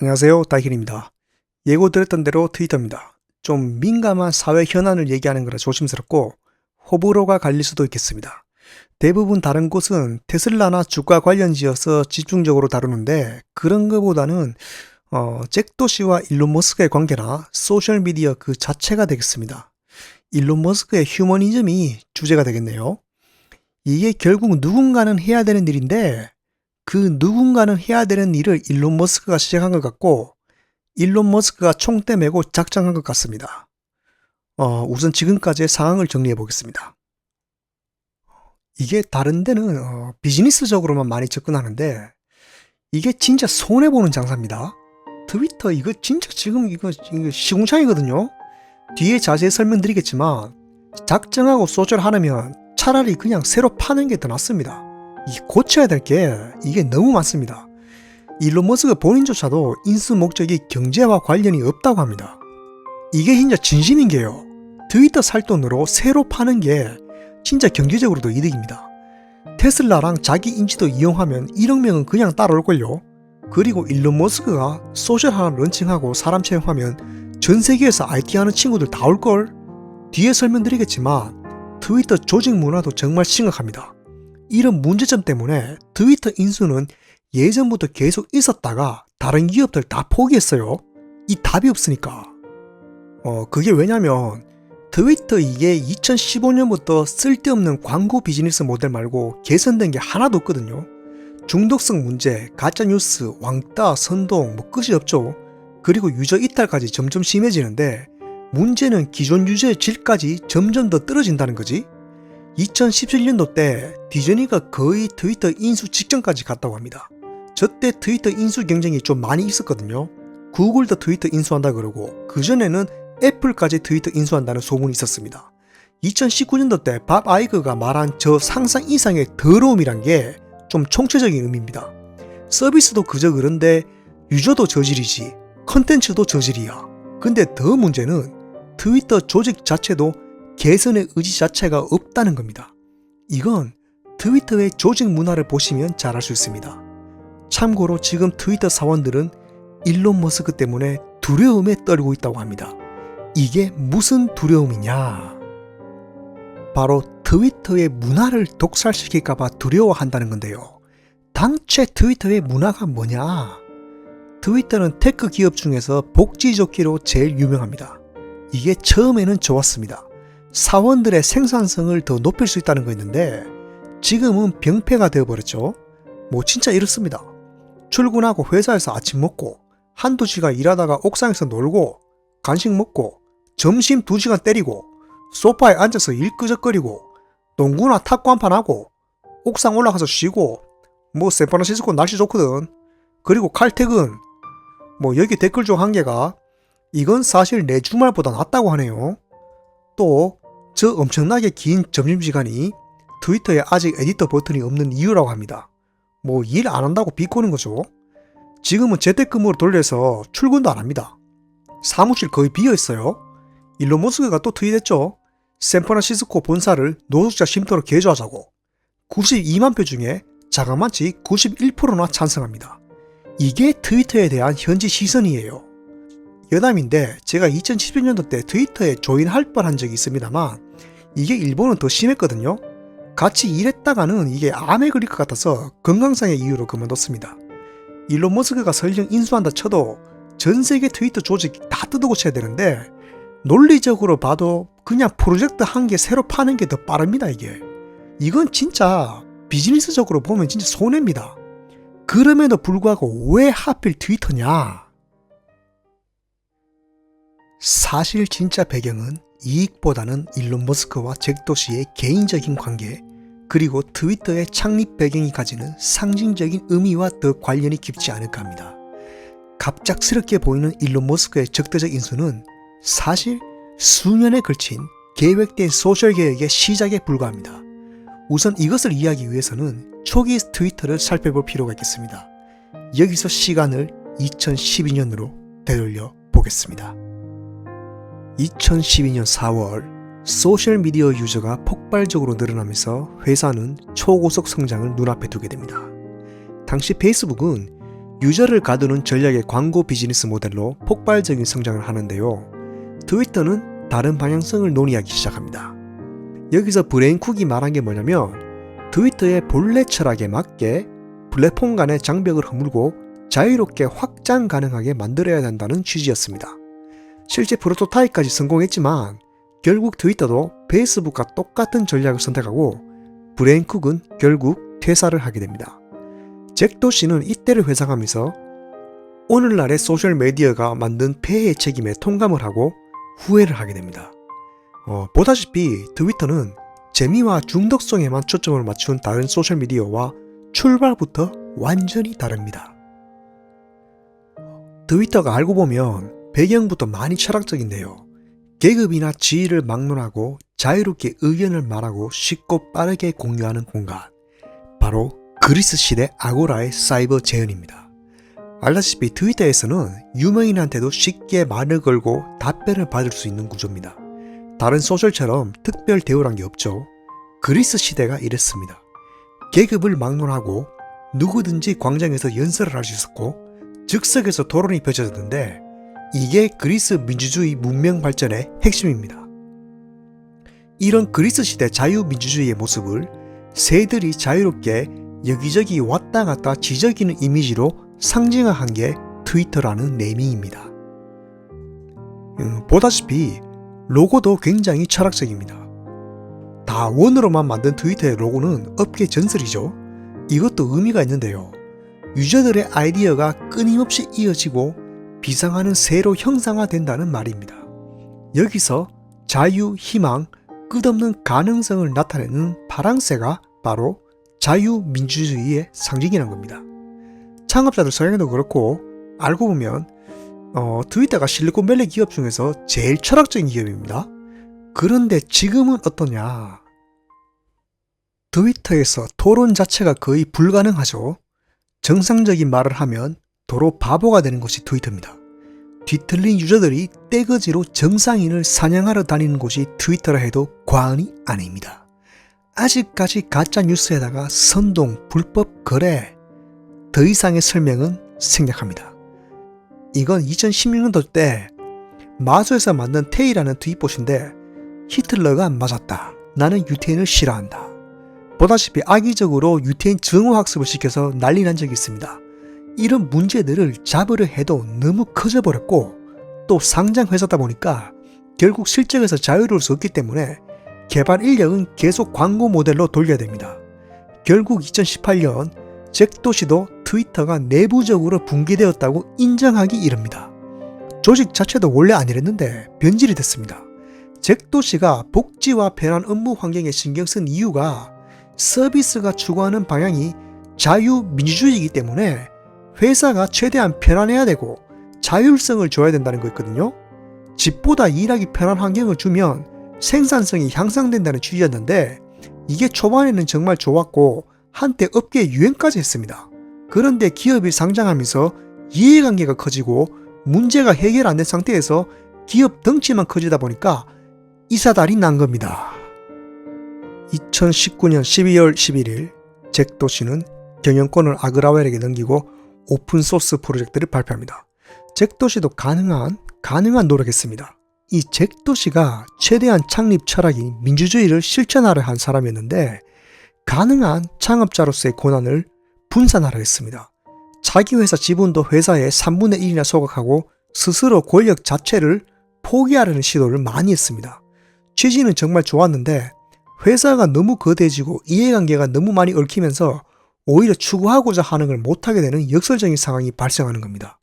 안녕하세요, 다희길입니다. 예고드렸던 대로 트위터입니다. 좀 민감한 사회 현안을 얘기하는 거라 조심스럽고 호불호가 갈릴 수도 있겠습니다. 대부분 다른 곳은 테슬라나 주가 관련지어서 집중적으로 다루는데 그런 것보다는 잭도 씨와 일론 머스크의 관계나 소셜미디어 그 자체가 되겠습니다. 일론 머스크의 휴머니즘이 주제가 되겠네요. 이게 결국 누군가는 해야 되는 일인데 그 누군가는 해야 되는 일을 일론 머스크가 시작한 것 같고 일론 머스크가 총대 메고 작정한 것 같습니다. 우선 지금까지의 상황을 정리해 보겠습니다. 이게 다른 데는 비즈니스적으로만 많이 접근하는데 이게 진짜 손해보는 장사입니다. 트위터 이거 진짜 지금 이거 시궁창이거든요. 뒤에 자세히 설명드리겠지만 작정하고 소셜하려면 차라리 그냥 새로 파는 게 더 낫습니다. 이 고쳐야 될 게 이게 너무 많습니다. 일론 머스크 본인조차도 인수 목적이 경제와 관련이 없다고 합니다. 이게 진짜 진심인 게요. 트위터 살 돈으로 새로 파는 게 진짜 경제적으로도 이득입니다. 테슬라랑 자기 인지도 이용하면 1억 명은 그냥 따라올걸요. 그리고 일론 머스크가 소셜 하나 런칭하고 사람 채용하면 전 세계에서 IT 하는 친구들 다 올걸? 뒤에 설명드리겠지만 트위터 조직 문화도 정말 심각합니다. 이런 문제점 때문에 트위터 인수는 예전부터 계속 있었다가 다른 기업들 다 포기했어요. 이 답이 없으니까. 그게 왜냐면 트위터 이게 2015년부터 쓸데없는 광고 비즈니스 모델 말고 개선된 게 하나도 없거든요. 중독성 문제, 가짜뉴스, 왕따, 선동 뭐 끝이 없죠. 그리고 유저 이탈까지 점점 심해지는데 문제는 기존 유저의 질까지 점점 더 떨어진다는 거지. 2017년도 때 디즈니가 거의 트위터 인수 직전까지 갔다고 합니다. 저때 트위터 인수 경쟁이 좀 많이 있었거든요. 구글도 트위터 인수한다 그러고 그전에는 애플까지 트위터 인수한다는 소문이 있었습니다. 2019년도 때 밥 아이그가 말한 저 상상 이상의 더러움이란 게 좀 총체적인 의미입니다. 서비스도 그저 그런데 유저도 저질이지 컨텐츠도 저질이야. 근데 더 문제는 트위터 조직 자체도 개선의 의지 자체가 없다는 겁니다. 이건 트위터의 조직 문화를 보시면 잘 알 수 있습니다. 참고로 지금 트위터 사원들은 일론 머스크 때문에 두려움에 떨고 있다고 합니다. 이게 무슨 두려움이냐? 바로 트위터의 문화를 독살시킬까봐 두려워한다는 건데요. 당최 트위터의 문화가 뭐냐? 트위터는 테크 기업 중에서 복지 좋기로 제일 유명합니다. 이게 처음에는 좋았습니다. 사원들의 생산성을 더 높일 수 있다는 거였는데 지금은 병폐가 되어버렸죠. 뭐 진짜 이렇습니다. 출근하고 회사에서 아침 먹고 한두 시간 일하다가 옥상에서 놀고 간식 먹고 점심 2시간 때리고 소파에 앉아서 일 끄적거리고 농구나 탁구 한판 하고 옥상 올라가서 쉬고 뭐 샌프란시스코 날씨 좋거든. 그리고 칼퇴근 뭐 여기 댓글 중 한 개가 이건 사실 내 주말보다 낫다고 하네요. 또 저 엄청나게 긴 점심시간이 트위터에 아직 에디터 버튼이 없는 이유라고 합니다. 뭐 일 안 한다고 비꼬는 거죠. 지금은 재택근무로 돌려서 출근도 안 합니다. 사무실 거의 비어있어요. 일론 머스크가 또 트윗했죠. 샌프란시스코 본사를 노숙자 쉼터로 개조하자고. 92만 표 중에 자그마치 91%나 찬성합니다. 이게 트위터에 대한 현지 시선이에요. 여담인데 제가 2017년도 때 트위터에 조인할 뻔한 적이 있습니다만 이게 일본은 더 심했거든요. 같이 일했다가는 이게 암에 걸릴 것 같아서 건강상의 이유로 그만뒀습니다. 일론 머스크가 설령 인수한다 쳐도 전 세계 트위터 조직 다 뜯어고쳐야 되는데 논리적으로 봐도 그냥 프로젝트 한 개 새로 파는 게 더 빠릅니다. 이건 진짜 비즈니스적으로 보면 진짜 손해입니다. 그럼에도 불구하고 왜 하필 트위터냐? 사실 진짜 배경은 이익보다는 일론 머스크와 잭도 씨의 개인적인 관계 그리고 트위터의 창립 배경이 가지는 상징적인 의미와 더 관련이 깊지 않을까 합니다. 갑작스럽게 보이는 일론 머스크의 적대적 인수는 사실 수년에 걸친 계획된 소셜개혁의 시작에 불과합니다. 우선 이것을 이해하기 위해서는 초기 트위터를 살펴볼 필요가 있겠습니다. 여기서 시간을 2012년으로 되돌려 보겠습니다. 2012년 4월 소셜미디어 유저가 폭발적으로 늘어나면서 회사는 초고속 성장을 눈앞에 두게 됩니다. 당시 페이스북은 유저를 가두는 전략의 광고 비즈니스 모델로 폭발적인 성장을 하는데요. 트위터는 다른 방향성을 논의하기 시작합니다. 여기서 브레인쿡이 말한 게 뭐냐면 트위터의 본래 철학에 맞게 플랫폼 간의 장벽을 허물고 자유롭게 확장 가능하게 만들어야 한다는 취지였습니다. 실제 프로토타입까지 성공했지만 결국 트위터도 페이스북과 똑같은 전략을 선택하고 브레인쿡은 결국 퇴사를 하게 됩니다. 잭 도시는 이때를 회상하면서 오늘날의 소셜미디어가 만든 폐해의 책임에 통감을 하고 후회를 하게 됩니다. 보다시피 트위터는 재미와 중독성에만 초점을 맞춘 다른 소셜미디어와 출발부터 완전히 다릅니다. 트위터가 알고 보면 배경부터 많이 철학적인데요. 계급이나 지위를 막론하고 자유롭게 의견을 말하고 쉽고 빠르게 공유하는 공간. 바로 그리스 시대 아고라의 사이버 재현입니다. 알다시피 트위터에서는 유명인한테도 쉽게 말을 걸고 답변을 받을 수 있는 구조입니다. 다른 소셜처럼 특별 대우란 게 없죠. 그리스 시대가 이랬습니다. 계급을 막론하고 누구든지 광장에서 연설을 할 수 있었고 즉석에서 토론이 펼쳐졌는데 이게 그리스 민주주의 문명 발전의 핵심입니다. 이런 그리스 시대 자유민주주의의 모습을 새들이 자유롭게 여기저기 왔다 갔다 지저귀는 이미지로 상징화한 게 트위터라는 네이밍입니다. 보다시피 로고도 굉장히 철학적입니다. 다 원으로만 만든 트위터의 로고는 업계 전설이죠. 이것도 의미가 있는데요. 유저들의 아이디어가 끊임없이 이어지고 비상하는 새로 형상화된다는 말입니다. 여기서 자유, 희망, 끝없는 가능성을 나타내는 파랑새가 바로 자유민주주의의 상징이라는 겁니다. 창업자들 성향도 그렇고 알고 보면 트위터가 실리콘밸리 기업 중에서 제일 철학적인 기업입니다. 그런데 지금은 어떠냐? 트위터에서 토론 자체가 거의 불가능하죠. 정상적인 말을 하면 도로 바보가 되는 것이 트위터입니다. 뒤틀린 유저들이 떼거지로 정상인을 사냥하러 다니는 곳이 트위터라 해도 과언이 아닙니다. 아직까지 가짜뉴스에다가 선동, 불법 거래, 더 이상의 설명은 생략합니다. 이건 2016년도 때 마소에서 만든 테이라는 트윗봇인데 히틀러가 맞았다. 나는 유태인을 싫어한다. 보다시피 악의적으로 유태인 증오 학습을 시켜서 난리 난 적이 있습니다. 이런 문제들을 잡으려 해도 너무 커져버렸고 또 상장 회사다 보니까 결국 실적에서 자유로울 수 없기 때문에 개발 인력은 계속 광고 모델로 돌려야 됩니다. 결국 2018년 잭 도시도 트위터가 내부적으로 붕괴되었다고 인정하기 이릅니다. 조직 자체도 원래 안 이랬는데 변질이 됐습니다. 잭 도시가 복지와 편한 업무 환경에 신경 쓴 이유가 서비스가 추구하는 방향이 자유민주주의이기 때문에 회사가 최대한 편안해야 되고 자율성을 줘야 된다는 거였거든요. 집보다 일하기 편한 환경을 주면 생산성이 향상된다는 취지였는데 이게 초반에는 정말 좋았고 한때 업계에 유행까지 했습니다. 그런데 기업이 상장하면서 이해관계가 커지고 문제가 해결 안 된 상태에서 기업 덩치만 커지다 보니까 이사달이 난 겁니다. 2019년 12월 11일 잭 도시는 경영권을 아그라웰에게 넘기고 오픈소스 프로젝트를 발표합니다. 잭 도시도 가능한 노력했습니다. 이 잭 도시가 최대한 창립 철학이 민주주의를 실천하려 한 사람이었는데 가능한 창업자로서의 권한을 분산하려 했습니다. 자기 회사 지분도 회사의 3분의 1이나 소각하고 스스로 권력 자체를 포기하려는 시도를 많이 했습니다. 취지는 정말 좋았는데 회사가 너무 거대해지고 이해관계가 너무 많이 얽히면서 오히려 추구하고자 하는 걸 못하게 되는 역설적인 상황이 발생하는 겁니다.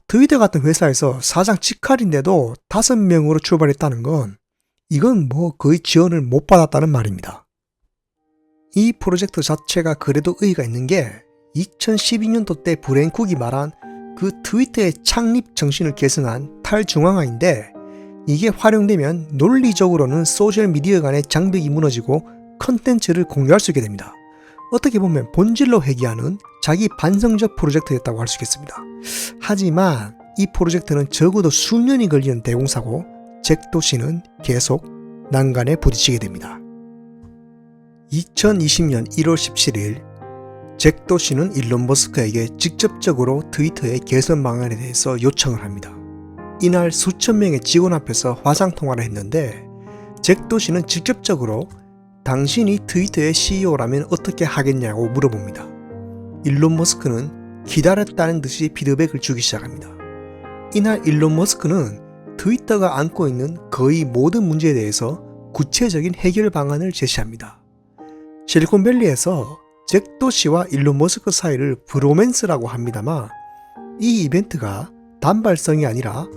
트위터 같은 회사에서 사장 직할인데도 5명으로 출발했다는 건 이건 거의 지원을 못 받았다는 말입니다. 이 프로젝트 자체가 그래도 의의가 있는 게 2012년도 때 브레인쿡이 말한 그 트위터의 창립 정신을 계승한 탈중앙화인데 이게 활용되면 논리적으로는 소셜미디어 간의 장벽이 무너지고 컨텐츠를 공유할 수 있게 됩니다. 어떻게 보면 본질로 회귀하는 자기 반성적 프로젝트였다고 할 수 있겠습니다. 하지만 이 프로젝트는 적어도 수년이 걸리는 대공사고 잭 도시는 계속 난간에 부딪히게 됩니다. 2020년 1월 17일 잭 도시는 일론 머스크에게 직접적으로 트위터의 개선 방안에 대해서 요청을 합니다. 이날 수천 명의 직원 앞에서 화상 통화를 했는데 잭 도시는 직접적으로 당신이 트위터의 CEO라면 어떻게 하겠냐고 물어봅니다. 일론 머스크는 기다렸다는 듯이 피드백을 주기 시작합니다. 이날 일론 머스크는 트위터가 안고 있는 거의 모든 문제에 대해서 구체적인 해결 방안을 제시합니다. 실리콘밸리에서 잭 도시와 일론 머스크 사이를 브로맨스라고 합니다만 이 이벤트가 단발성이 아니라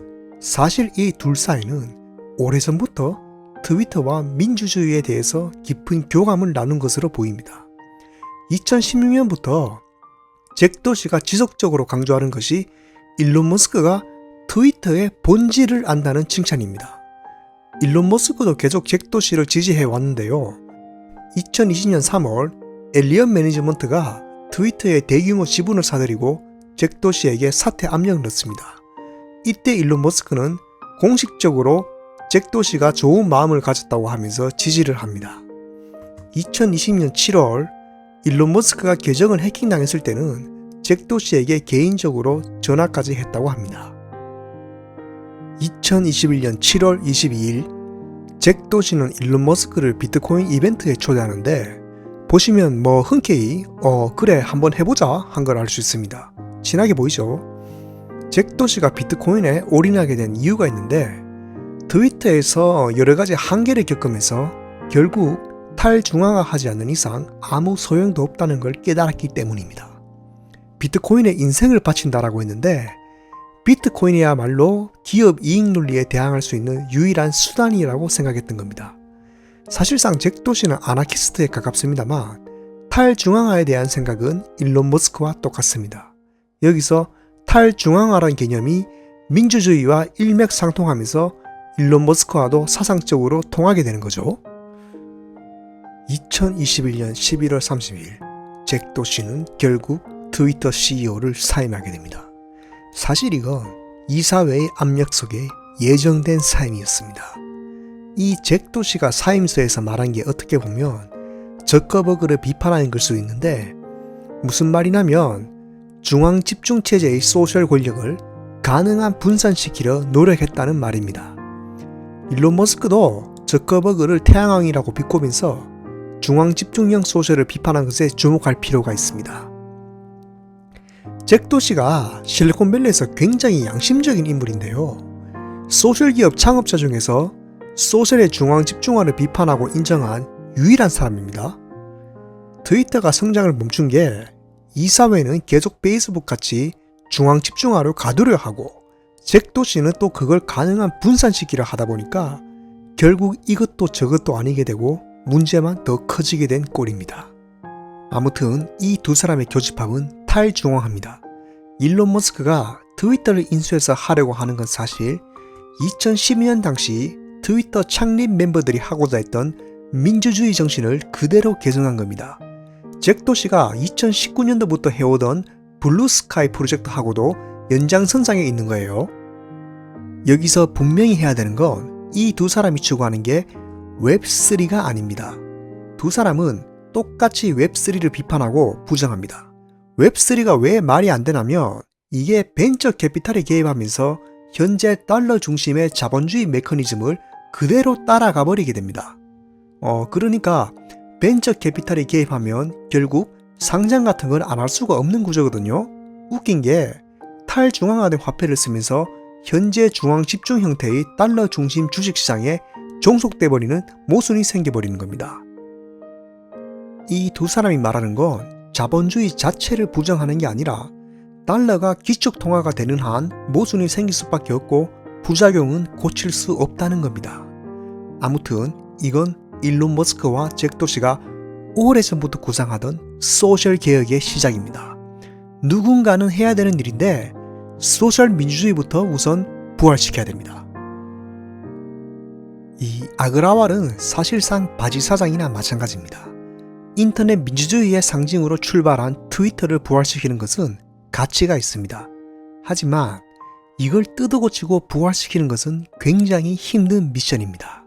사실 이 둘 사이는 오래전부터 트위터와 민주주의에 대해서 깊은 교감을 나눈 것으로 보입니다. 2016년부터 잭 도시가 지속적으로 강조하는 것이 일론 머스크가 트위터의 본질을 안다는 칭찬입니다. 일론 머스크도 계속 잭 도시를 지지해 왔는데요. 2020년 3월 엘리엇 매니지먼트가 트위터의 대규모 지분을 사들이고 잭 도시에게 사퇴 압력을 넣습니다. 이때 일론 머스크는 공식적으로 잭 도시가 좋은 마음을 가졌다고 하면서 지지를 합니다. 2020년 7월 일론 머스크가 계정을 해킹당했을 때는 잭 도시에게 개인적으로 전화까지 했다고 합니다. 2021년 7월 22일 잭 도시는 일론 머스크를 비트코인 이벤트에 초대하는데 보시면 흔쾌히 그래 한번 해보자 한 걸 알 수 있습니다. 친하게 보이죠? 잭 도시가 비트코인에 올인하게 된 이유가 있는데 트위터에서 여러가지 한계를 겪으면서 결국 탈중앙화하지 않는 이상 아무 소용도 없다는 걸 깨달았기 때문입니다. 비트코인에 인생을 바친다라고 했는데 비트코인이야말로 기업 이익 논리에 대항할 수 있는 유일한 수단이라고 생각했던 겁니다. 사실상 잭 도시는 아나키스트에 가깝습니다만 탈중앙화에 대한 생각은 일론 머스크와 똑같습니다. 여기서 탈중앙화라는 개념이 민주주의와 일맥상통하면서 일론 머스크와도 사상적으로 통하게 되는 거죠. 2021년 11월 30일 잭 도시는 결국 트위터 CEO를 사임하게 됩니다. 사실 이건 이사회의 압력 속에 예정된 사임이었습니다. 이 잭 도시가 사임서에서 말한 게 어떻게 보면 저커버그를 비판하는 걸 수도 있는데 무슨 말이냐면 중앙집중체제의 소셜 권력을 가능한 분산시키려 노력했다는 말입니다. 일론 머스크도 저커버그를 태양왕이라고 비꼬면서 중앙집중형 소셜을 비판한 것에 주목할 필요가 있습니다. 잭 도시가 실리콘밸리에서 굉장히 양심적인 인물인데요. 소셜기업 창업자 중에서 소셜의 중앙집중화를 비판하고 인정한 유일한 사람입니다. 트위터가 성장을 멈춘 게 이사회는 계속 페이스북같이 중앙집중화를 가두려 하고 잭 도시는 또 그걸 가능한 분산시키려 하다 보니까 결국 이것도 저것도 아니게 되고 문제만 더 커지게 된 꼴입니다. 아무튼 이 두 사람의 교집합은 탈중앙화입니다. 일론 머스크가 트위터를 인수해서 하려고 하는 건 사실 2012년 당시 트위터 창립 멤버들이 하고자 했던 민주주의 정신을 그대로 계승한 겁니다. 잭 도시가 2019년도부터 해오던 블루스카이 프로젝트하고도 연장선상에 있는 거예요. 여기서 분명히 해야 되는 건 이 두 사람이 추구하는 게 웹3가 아닙니다. 두 사람은 똑같이 웹3를 비판하고 부정합니다. 웹3가 왜 말이 안 되냐면 이게 벤처 캐피탈에 개입하면서 현재 달러 중심의 자본주의 메커니즘을 그대로 따라가 버리게 됩니다. 그러니까 벤처 캐피탈이 개입하면 결국 상장 같은 건 안 할 수가 없는 구조거든요. 웃긴 게 탈중앙화된 화폐를 쓰면서 현재 중앙 집중 형태의 달러 중심 주식시장에 종속돼 버리는 모순이 생겨버리는 겁니다. 이 두 사람이 말하는 건 자본주의 자체를 부정하는 게 아니라 달러가 기축통화가 되는 한 모순이 생길 수밖에 없고 부작용은 고칠 수 없다는 겁니다. 아무튼 이건 일론 머스크와 잭 도시가 오래전부터 구상하던 소셜 개혁의 시작입니다. 누군가는 해야 되는 일인데 소셜 민주주의부터 우선 부활시켜야 됩니다. 이 아그라왈은 사실상 바지사장이나 마찬가지입니다. 인터넷 민주주의의 상징으로 출발한 트위터를 부활시키는 것은 가치가 있습니다. 하지만 이걸 뜯어고치고 부활시키는 것은 굉장히 힘든 미션입니다.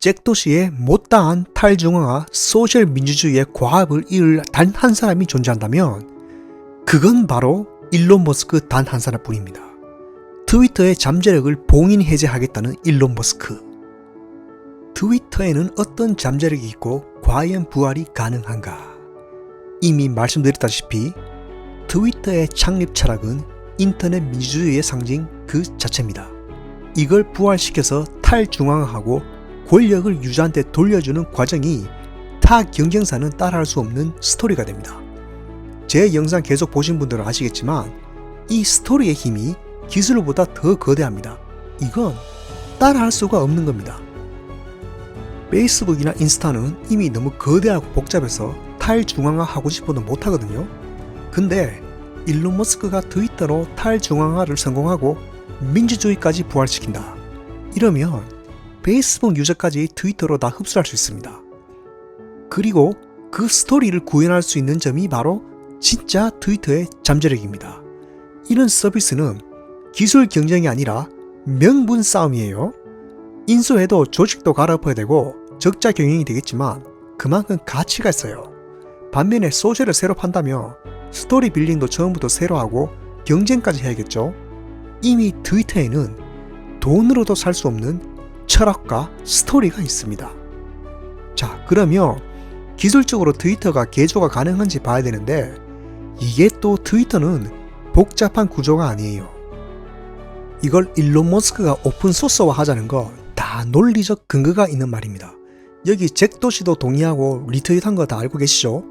잭도시의 못다한 탈중앙화 소셜 민주주의의 과업을 이을 단 한 사람이 존재한다면 그건 바로 일론 머스크 단 한 사람뿐입니다. 트위터의 잠재력을 봉인 해제하겠다는 일론 머스크. 트위터에는 어떤 잠재력이 있고 과연 부활이 가능한가? 이미 말씀드렸다시피 트위터의 창립 철학은 인터넷 민주주의의 상징 그 자체입니다. 이걸 부활시켜서 탈중앙화하고 권력을 유저한테 돌려주는 과정이 타 경쟁사는 따라할 수 없는 스토리가 됩니다. 제 영상 계속 보신 분들은 아시겠지만 이 스토리의 힘이 기술보다 더 거대합니다. 이건 따라할 수가 없는 겁니다. 페이스북이나 인스타는 이미 너무 거대하고 복잡해서 탈중앙화하고 싶어도 못하거든요. 근데 일론 머스크가 트위터로 탈중앙화를 성공하고 민주주의까지 부활시킨다. 이러면 페이스북 유저까지 트위터로 다 흡수할 수 있습니다. 그리고 그 스토리를 구현할 수 있는 점이 바로 진짜 트위터의 잠재력입니다. 이런 서비스는 기술 경쟁이 아니라 명분 싸움이에요. 인수해도 조직도 갈아엎어야 되고 적자 경영이 되겠지만 그만큼 가치가 있어요. 반면에 소셜을 새로 판다면 스토리 빌딩도 처음부터 새로 하고 경쟁까지 해야겠죠. 이미 트위터에는 돈으로도 살 수 없는 철학과 스토리가 있습니다. 자, 그러면 기술적으로 트위터가 개조가 가능한지 봐야 되는데 이게 또 트위터는 복잡한 구조가 아니에요. 이걸 일론 머스크가 오픈소스화 하자는 거 다 논리적 근거가 있는 말입니다. 여기 잭도시도 동의하고 리트윗한 거 다 알고 계시죠?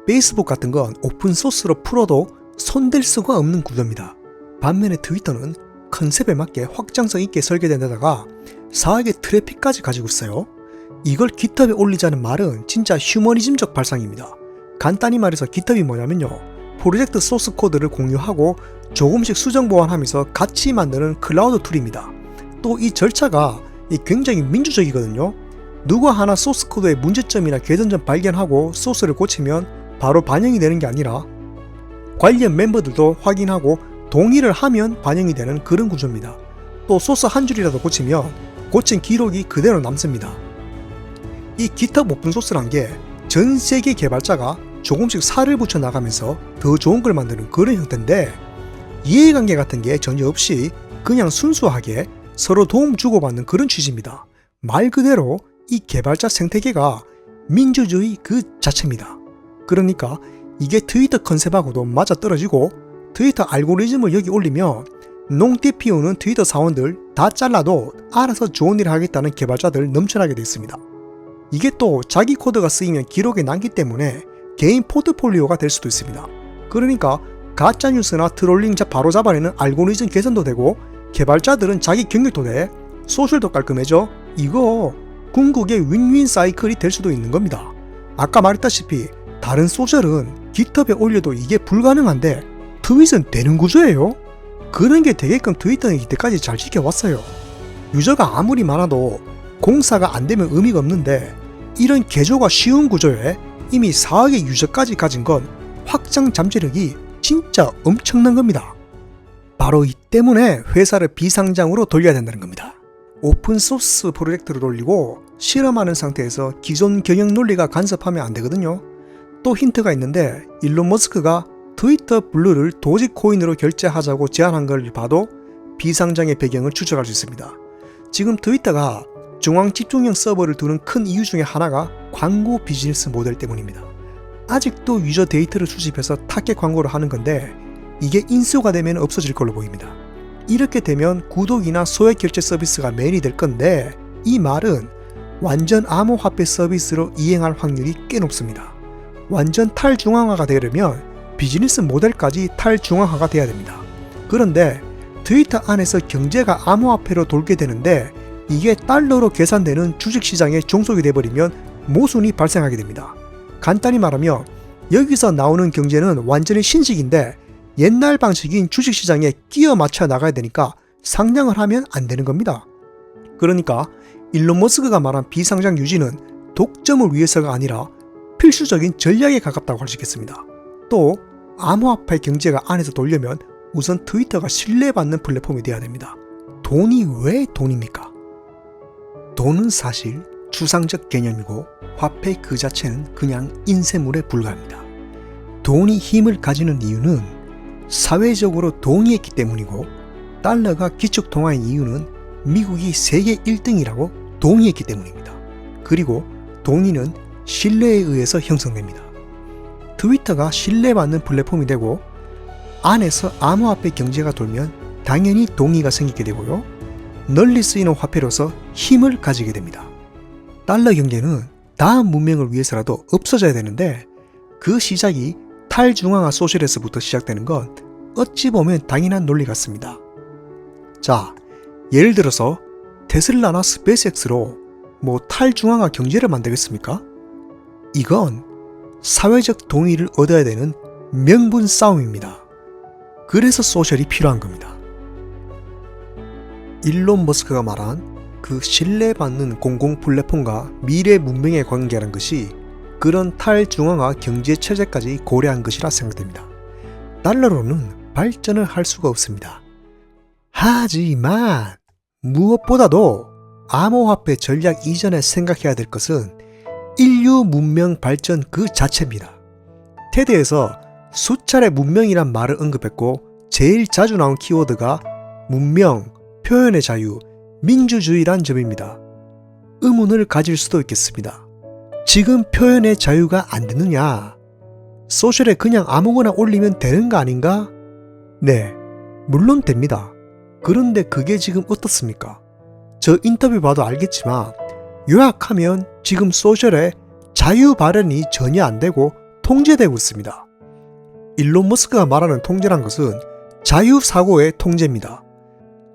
페이스북 같은 건 오픈소스로 풀어도 손댈 수가 없는 구조입니다. 반면에 트위터는 컨셉에 맞게 확장성 있게 설계된 데다가 사악의 트래픽까지 가지고 있어요. 이걸 깃허브에 올리자는 말은 진짜 휴머니즘적 발상입니다. 간단히 말해서 깃허브이 뭐냐면요, 프로젝트 소스 코드를 공유하고 조금씩 수정 보완하면서 같이 만드는 클라우드 툴입니다. 또 이 절차가 굉장히 민주적이거든요. 누가 하나 소스 코드의 문제점이나 개선점 발견하고 소스를 고치면 바로 반영이 되는 게 아니라 관련 멤버들도 확인하고 동의를 하면 반영이 되는 그런 구조입니다. 또 소스 한 줄이라도 고치면 고친 기록이 그대로 남습니다. 이 깃허브 오픈소스란 게 전 세계 개발자가 조금씩 살을 붙여 나가면서 더 좋은 걸 만드는 그런 형태인데 이해관계 같은 게 전혀 없이 그냥 순수하게 서로 도움 주고받는 그런 취지입니다. 말 그대로 이 개발자 생태계가 민주주의 그 자체입니다. 그러니까 이게 트위터 컨셉하고도 맞아떨어지고 트위터 알고리즘을 여기 올리면 농띠 피우는 트위터 사원들 다 잘라도 알아서 좋은 일을 하겠다는 개발자들 넘쳐나게 돼 있습니다. 이게 또 자기 코드가 쓰이면 기록에 남기 때문에 개인 포트폴리오가 될 수도 있습니다. 그러니까 가짜뉴스나 트롤링 바로 잡아내는 알고리즘 개선도 되고 개발자들은 자기 경력도 돼, 소셜도 깔끔해져. 이거 궁극의 윈윈 사이클이 될 수도 있는 겁니다. 아까 말했다시피 다른 소셜은 깃허브에 올려도 이게 불가능한데 트윗은 되는 구조예요. 그런 게 되게끔 트위터는 이때까지 잘 지켜왔어요. 유저가 아무리 많아도 공사가 안 되면 의미가 없는데 이런 개조가 쉬운 구조에 이미 4억의 유저까지 가진 건 확장 잠재력이 진짜 엄청난 겁니다. 바로 이 때문에 회사를 비상장으로 돌려야 된다는 겁니다. 오픈소스 프로젝트를 돌리고 실험하는 상태에서 기존 경영 논리가 간섭하면 안 되거든요. 또 힌트가 있는데 일론 머스크가 트위터 블루를 도지코인으로 결제하자고 제안한 걸 봐도 비상장의 배경을 추적할 수 있습니다. 지금 트위터가 중앙 집중형 서버를 두는 큰 이유 중에 하나가 광고 비즈니스 모델 때문입니다. 아직도 유저 데이터를 수집해서 타겟 광고를 하는 건데 이게 인수가 되면 없어질 걸로 보입니다. 이렇게 되면 구독이나 소액 결제 서비스가 메인이 될 건데 이 말은 완전 암호화폐 서비스로 이행할 확률이 꽤 높습니다. 완전 탈중앙화가 되려면 비즈니스 모델까지 탈중앙화가 돼야 됩니다. 그런데 트위터 안에서 경제가 암호화폐로 돌게 되는데 이게 달러로 계산되는 주식시장에 종속이 돼버리면 모순이 발생하게 됩니다. 간단히 말하면 여기서 나오는 경제는 완전히 신식인데 옛날 방식인 주식시장에 끼어 맞춰 나가야 되니까 상장을 하면 안 되는 겁니다. 그러니까 일론 머스크가 말한 비상장 유지는 독점을 위해서가 아니라 필수적인 전략에 가깝다고 할 수 있겠습니다. 또 암호화폐 경제가 안에서 돌려면 우선 트위터가 신뢰받는 플랫폼이 돼야 됩니다. 돈이 왜 돈입니까? 돈은 사실 추상적 개념이고 화폐 그 자체는 그냥 인쇄물에 불과합니다. 돈이 힘을 가지는 이유는 사회적으로 동의했기 때문이고 달러가 기축통화인 이유는 미국이 세계 1등이라고 동의했기 때문입니다. 그리고 동의는 신뢰에 의해서 형성됩니다. 트위터가 신뢰받는 플랫폼이 되고 안에서 암호화폐 경제가 돌면 당연히 동의가 생기게 되고요. 널리 쓰이는 화폐로서 힘을 가지게 됩니다. 달러 경제는 다음 문명을 위해서라도 없어져야 되는데 그 시작이 탈중앙화 소셜에서부터 시작되는 건 어찌 보면 당연한 논리 같습니다. 자, 예를 들어서 테슬라나 스페이스X로 탈중앙화 경제를 만들겠습니까? 이건 사회적 동의를 얻어야 되는 명분 싸움입니다. 그래서 소셜이 필요한 겁니다. 일론 머스크가 말한 그 신뢰받는 공공 플랫폼과 미래 문명의 관계라는 것이 그런 탈중앙화 경제 체제까지 고려한 것이라 생각됩니다. 달러로는 발전을 할 수가 없습니다. 하지만 무엇보다도 암호화폐 전략 이전에 생각해야 될 것은 인류 문명 발전 그 자체입니다. 테드에서 수차례 문명이란 말을 언급했고 제일 자주 나온 키워드가 문명, 표현의 자유, 민주주의란 점입니다. 의문을 가질 수도 있겠습니다. 지금 표현의 자유가 안 되느냐? 소셜에 그냥 아무거나 올리면 되는 거 아닌가? 네, 물론 됩니다. 그런데 그게 지금 어떻습니까? 저 인터뷰 봐도 알겠지만 요약하면 지금 소셜에 자유 발언이 전혀 안 되고 통제되고 있습니다. 일론 머스크가 말하는 통제란 것은 자유사고의 통제입니다.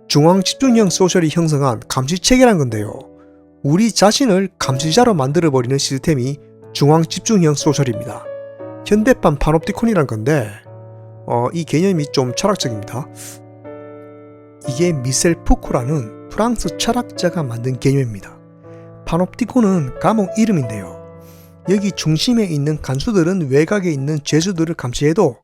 중앙집중형 소셜이 형성한 감시체계란 건데요. 우리 자신을 감시자로 만들어버리는 시스템이 중앙집중형 소셜입니다. 현대판 파놉티콘이란 건데 이 개념이 좀 철학적입니다. 이게 미셀 푸코라는 프랑스 철학자가 만든 개념입니다. 파놉티콘은 감옥 이름인데요. 여기 중심에 있는 간수들은 외곽에 있는 죄수들을 감시해도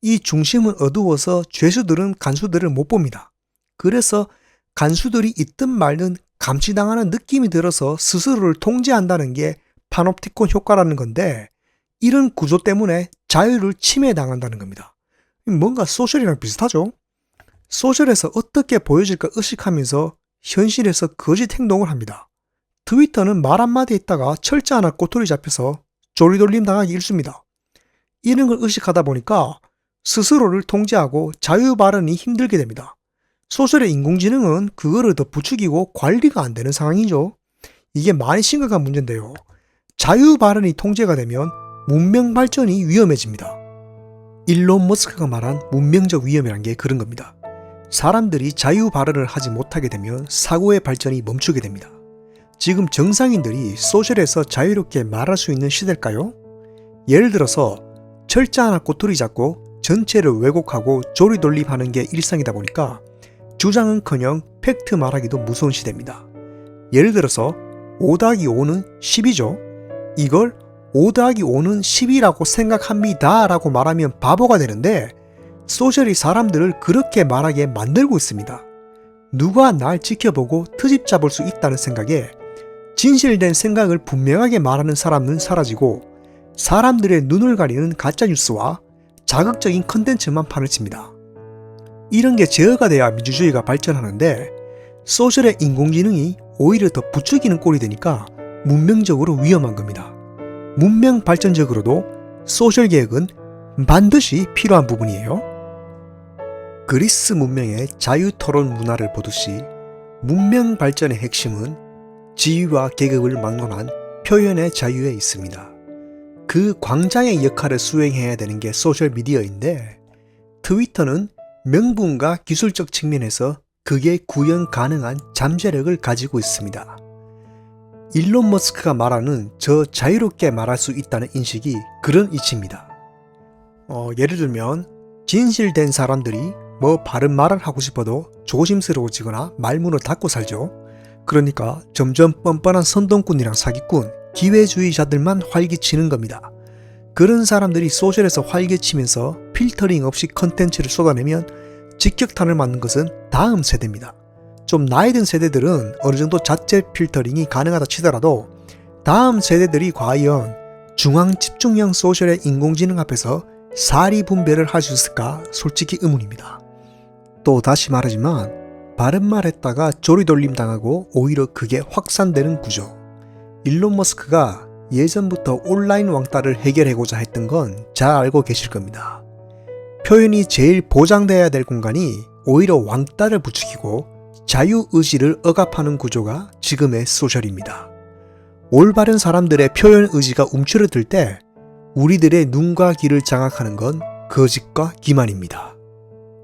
이 중심은 어두워서 죄수들은 간수들을 못 봅니다. 그래서 간수들이 있든 말든 감시당하는 느낌이 들어서 스스로를 통제한다는 게 파놉티콘 효과라는 건데 이런 구조 때문에 자유를 침해당한다는 겁니다. 뭔가 소셜이랑 비슷하죠? 소셜에서 어떻게 보여질까 의식하면서 현실에서 거짓 행동을 합니다. 트위터는 말 한마디 했다가 철자 하나 꼬투리 잡혀서 조리돌림 당하기 일쑤입니다. 이런 걸 의식하다 보니까 스스로를 통제하고 자유 발언이 힘들게 됩니다. 소셜의 인공지능은 그거를 더 부추기고 관리가 안 되는 상황이죠. 이게 많이 심각한 문제인데요. 자유 발언이 통제가 되면 문명 발전이 위험해집니다. 일론 머스크가 말한 문명적 위험이란 게 그런 겁니다. 사람들이 자유 발언을 하지 못하게 되면 사고의 발전이 멈추게 됩니다. 지금 정상인들이 소셜에서 자유롭게 말할 수 있는 시대일까요? 예를 들어서 철자 하나 꼬투리 잡고 전체를 왜곡하고 조리돌림하는 게 일상이다 보니까 주장은커녕 팩트 말하기도 무서운 시대입니다. 예를 들어서 5-5는 10이죠. 이걸 5-5는 10이라고 생각합니다 라고 말하면 바보가 되는데 소셜이 사람들을 그렇게 말하게 만들고 있습니다. 누가 날 지켜보고 트집 잡을 수 있다는 생각에 진실된 생각을 분명하게 말하는 사람은 사라지고 사람들의 눈을 가리는 가짜뉴스와 자극적인 컨텐츠만 판을 칩니다. 이런 게 제어가 돼야 민주주의가 발전하는데 소셜의 인공지능이 오히려 더 부추기는 꼴이 되니까 문명적으로 위험한 겁니다. 문명 발전적으로도 소셜 개혁은 반드시 필요한 부분이에요. 그리스 문명의 자유 토론 문화를 보듯이 문명 발전의 핵심은 지위와 계급을 막론한 표현의 자유에 있습니다. 그 광장의 역할을 수행해야 되는 게 소셜미디어인데 트위터는 명분과 기술적 측면에서 그게 구현 가능한 잠재력을 가지고 있습니다. 일론 머스크가 말하는 저 자유롭게 말할 수 있다는 인식이 그런 이치입니다. 예를 들면 진실된 사람들이 바른 말을 하고 싶어도 조심스러워지거나 말문을 닫고 살죠. 그러니까 점점 뻔뻔한 선동꾼이랑 사기꾼, 기회주의자들만 활기치는 겁니다. 그런 사람들이 소셜에서 활개치면서 필터링 없이 컨텐츠를 쏟아내면 직격탄을 맞는 것은 다음 세대입니다. 좀 나이 든 세대들은 어느 정도 자체 필터링이 가능하다 치더라도 다음 세대들이 과연 중앙 집중형 소셜의 인공지능 앞에서 사리 분별을 할 수 있을까 솔직히 의문입니다. 또 다시 말하지만 바른 말 했다가 조리돌림 당하고 오히려 그게 확산되는 구조. 일론 머스크가 예전부터 온라인 왕따를 해결하고자 했던 건 잘 알고 계실 겁니다. 표현이 제일 보장돼야 될 공간이 오히려 왕따를 부추기고 자유의지를 억압하는 구조가 지금의 소셜입니다. 올바른 사람들의 표현 의지가 움츠러들 때 우리들의 눈과 귀를 장악하는 건 거짓과 기만입니다.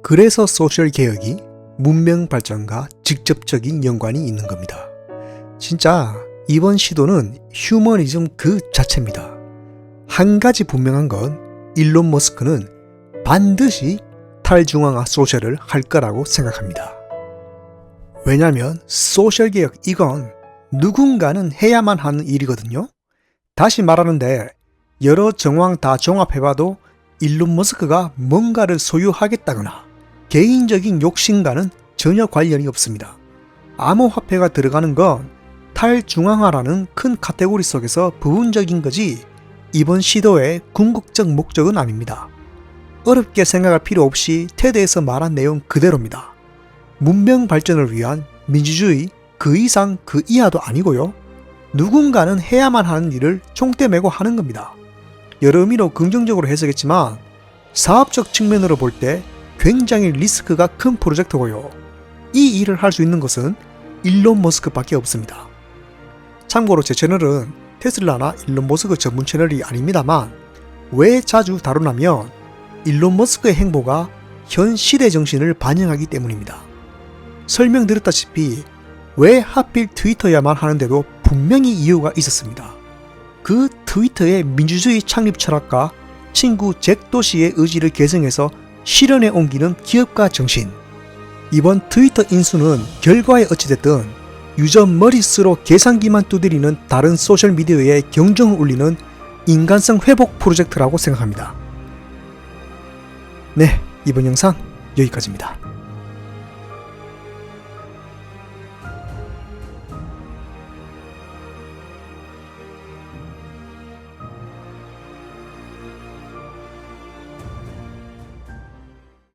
그래서 소셜 개혁이 문명 발전과 직접적인 연관이 있는 겁니다. 진짜 이번 시도는 휴머니즘 그 자체입니다. 한 가지 분명한 건 일론 머스크는 반드시 탈중앙화 소셜을 할 거라고 생각합니다. 왜냐면 소셜 개혁 이건 누군가는 해야만 하는 일이거든요. 다시 말하는데 여러 정황 다 종합해봐도 일론 머스크가 뭔가를 소유하겠다거나 개인적인 욕심과는 전혀 관련이 없습니다. 암호화폐가 들어가는 건 탈중앙화라는 큰 카테고리 속에서 부분적인 거지 이번 시도의 궁극적 목적은 아닙니다. 어렵게 생각할 필요 없이 테드에서 말한 내용 그대로입니다. 문명 발전을 위한 민주주의 그 이상 그 이하도 아니고요. 누군가는 해야만 하는 일을 총대 메고 하는 겁니다. 여러 의미로 긍정적으로 해석했지만 사업적 측면으로 볼 때 굉장히 리스크가 큰 프로젝트고요. 이 일을 할 수 있는 것은 일론 머스크밖에 없습니다. 참고로 제 채널은 테슬라나 일론 머스크 전문 채널이 아닙니다만 왜 자주 다루냐면 일론 머스크의 행보가 현 시대 정신을 반영하기 때문입니다. 설명드렸다시피 왜 하필 트위터야만 하는데도 분명히 이유가 있었습니다. 그 트위터의 민주주의 창립 철학과 친구 잭 도시의 의지를 계승해서 실현에 옮기는 기업가 정신. 이번 트위터 인수는 결과에 어찌됐든 유저 머릿수로 계산기만 두드리는 다른 소셜미디어에 경종을 울리는 인간성 회복 프로젝트라고 생각합니다. 네, 이번 영상 여기까지입니다.